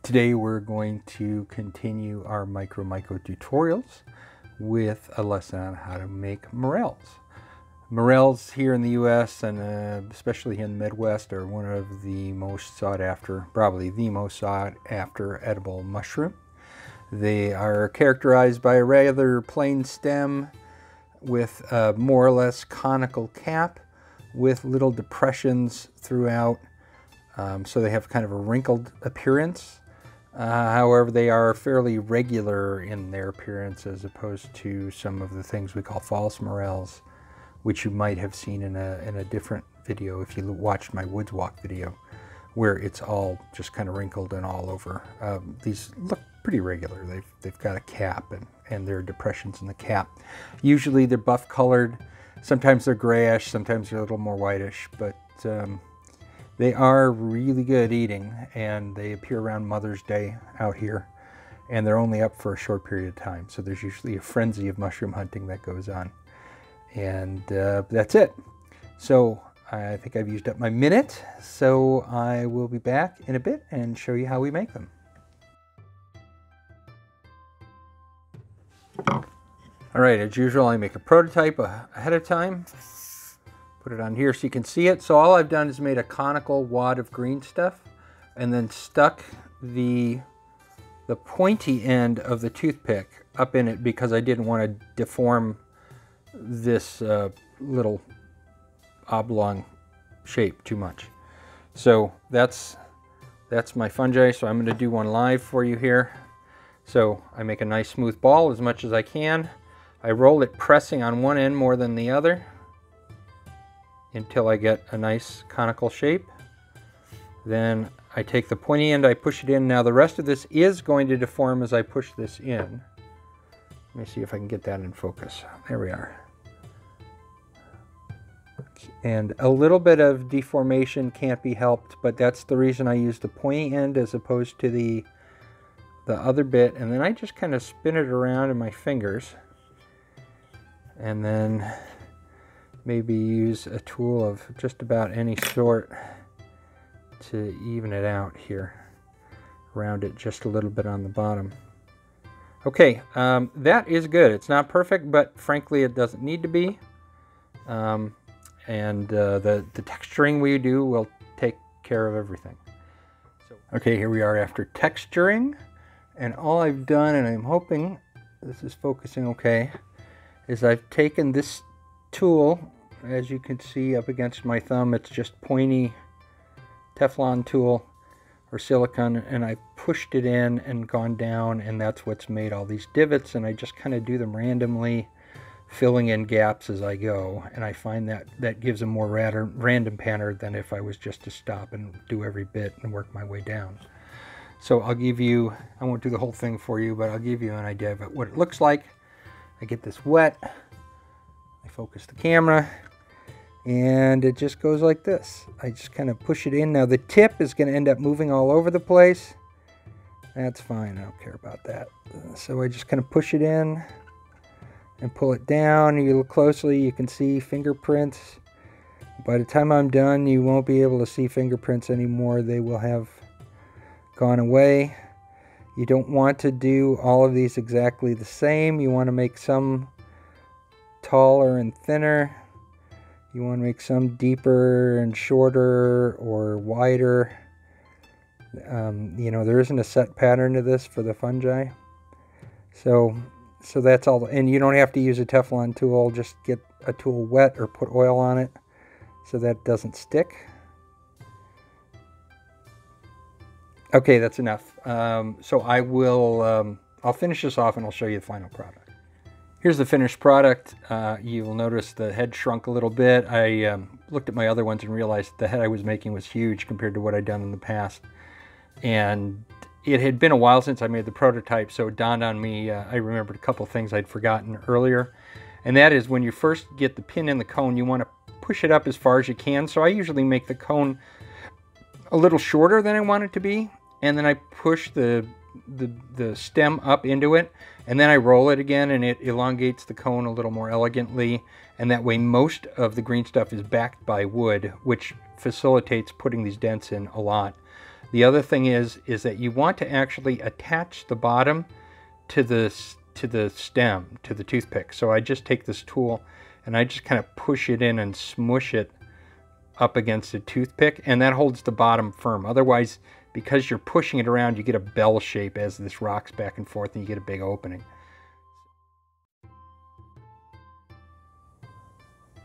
Today we're going to continue our MicroMyco tutorials with a lesson on how to make morels. Morels here in the US and especially here in the Midwest are one of the most sought after, probably the most sought after edible mushroom. They are characterized by a rather plain stem with a more or less conical cap with little depressions throughout, so they have kind of a wrinkled appearance. However, they are fairly regular in their appearance as opposed to some of the things we call false morels, which you might have seen in a different video if you watched my woods walk video, where it's all just kind of wrinkled and all over. These look pretty regular. They've got a cap and there are depressions in the cap. Usually they're buff colored. Sometimes they're grayish, sometimes they're a little more whitish, but they are really good eating, and they appear around Mother's Day out here, and they're only up for a short period of time. So there's usually a frenzy of mushroom hunting that goes on. And that's it. So I think I've used up my minute, so I will be back in a bit and show you how we make them. All right, as usual, I make a prototype ahead of time. Put it on here so you can see it. So all I've done is made a conical wad of green stuff and then stuck the pointy end of the toothpick up in it because I didn't want to deform this little oblong shape too much. So that's my fungi. So I'm going to do one live for you here. So I make a nice smooth ball as much as I can. I roll it pressing on one end more than the other until I get a nice conical shape. Then I take the pointy end, I push it in. Now the rest of this is going to deform as I push this in. Let me see if I can get that in focus. There we are. And a little bit of deformation can't be helped, but that's the reason I use the pointy end as opposed to the other bit. And then I just kind of spin it around in my fingers and then maybe use a tool of just about any sort to even it out here. Round it just a little bit on the bottom. Okay, that is good. It's not perfect, but frankly it doesn't need to be. The texturing we do will take care of everything. Okay, here we are after texturing, and all I've done, and I'm hoping this is focusing okay, is I've taken this tool, as you can see up against my thumb. It's just pointy Teflon tool or silicone, and I pushed it in and gone down, and that's what's made all these divots. And I just kind of do them randomly, filling in gaps as I go, and I find that gives a more random pattern than if I was just to stop and do every bit and work my way down. So I'll give you, I won't do the whole thing for you, but I'll give you an idea of what it looks like. I get this wet, I focus the camera, and it just goes like this. I just kind of push it in. Now the tip is going to end up moving all over the place. That's fine, I don't care about that. So I just kind of push it in and pull it down. You look closely, you can see fingerprints. By the time I'm done, you won't be able to see fingerprints anymore. They will have gone away. You don't want to do all of these exactly the same. You want to make some taller and thinner. You want to make some deeper and shorter or wider. You know, there isn't a set pattern to this for the fungi. So that's all. And you don't have to use a Teflon tool. Just get a tool wet or put oil on it so that it doesn't stick. Okay, that's enough. So I will, I'll finish this off and I'll show you the final product. Here's the finished product. You will notice the head shrunk a little bit. I looked at my other ones and realized the head I was making was huge compared to what I'd done in the past. And it had been a while since I made the prototype, so it dawned on me, I remembered a couple things I'd forgotten earlier. And that is when you first get the pin in the cone, you want to push it up as far as you can. So I usually make the cone a little shorter than I want it to be. And then I push the stem up into it, and then I roll it again, and it elongates the cone a little more elegantly, and that way most of the green stuff is backed by wood, which facilitates putting these dents in a lot. The other thing is that you want to actually attach the bottom to the stem, to the toothpick. So I just take this tool and I just kind of push it in and smush it up against the toothpick, and that holds the bottom firm. Otherwise, because you're pushing it around, you get a bell shape as this rocks back and forth and you get a big opening.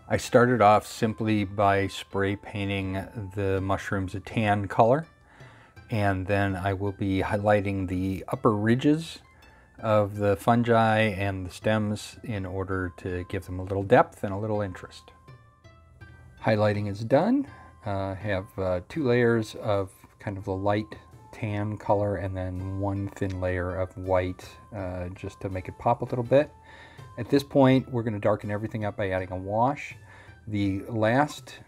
I started off simply by spray painting the mushrooms a tan color, and then I will be highlighting the upper ridges of the fungi and the stems in order to give them a little depth and a little interest. Highlighting is done. I have 2 layers of kind of the light tan color and then 1 thin layer of white just to make it pop a little bit. At this point, we're going to darken everything up by adding a wash. The last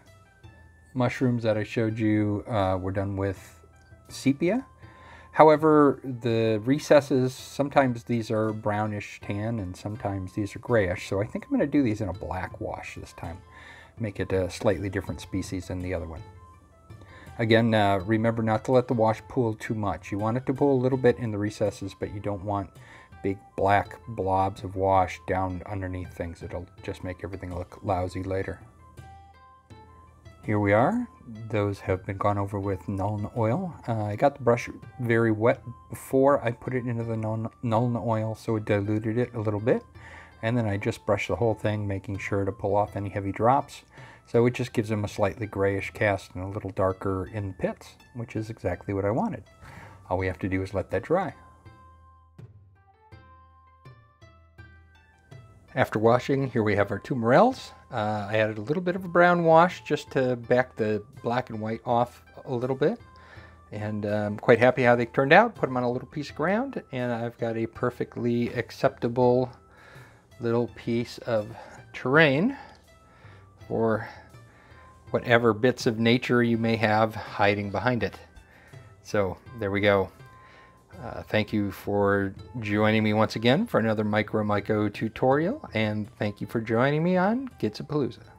mushrooms that I showed you were done with sepia. However, the recesses, sometimes these are brownish tan and sometimes these are grayish. So I think I'm going to do these in a black wash this time. Make it a slightly different species than the other one. Again, remember not to let the wash pool too much. You want it to pool a little bit in the recesses, but you don't want big black blobs of wash down underneath things. It'll just make everything look lousy later. Here we are. Those have been gone over with Nuln oil. I got the brush very wet before I put it into the Nuln oil, so it diluted it a little bit. And then I just brush the whole thing, making sure to pull off any heavy drops. So it just gives them a slightly grayish cast and a little darker in the pits, which is exactly what I wanted. All we have to do is let that dry. After washing, here we have our 2 morels. I added a little bit of a brown wash just to back the black and white off a little bit. And I'm quite happy how they turned out. Put them on a little piece of ground, and I've got a perfectly acceptable little piece of terrain for whatever bits of nature you may have hiding behind it. So there we go. Thank you for joining me once again for another MicroMycoTutorial, and thank you for joining me on Gitsapalooza.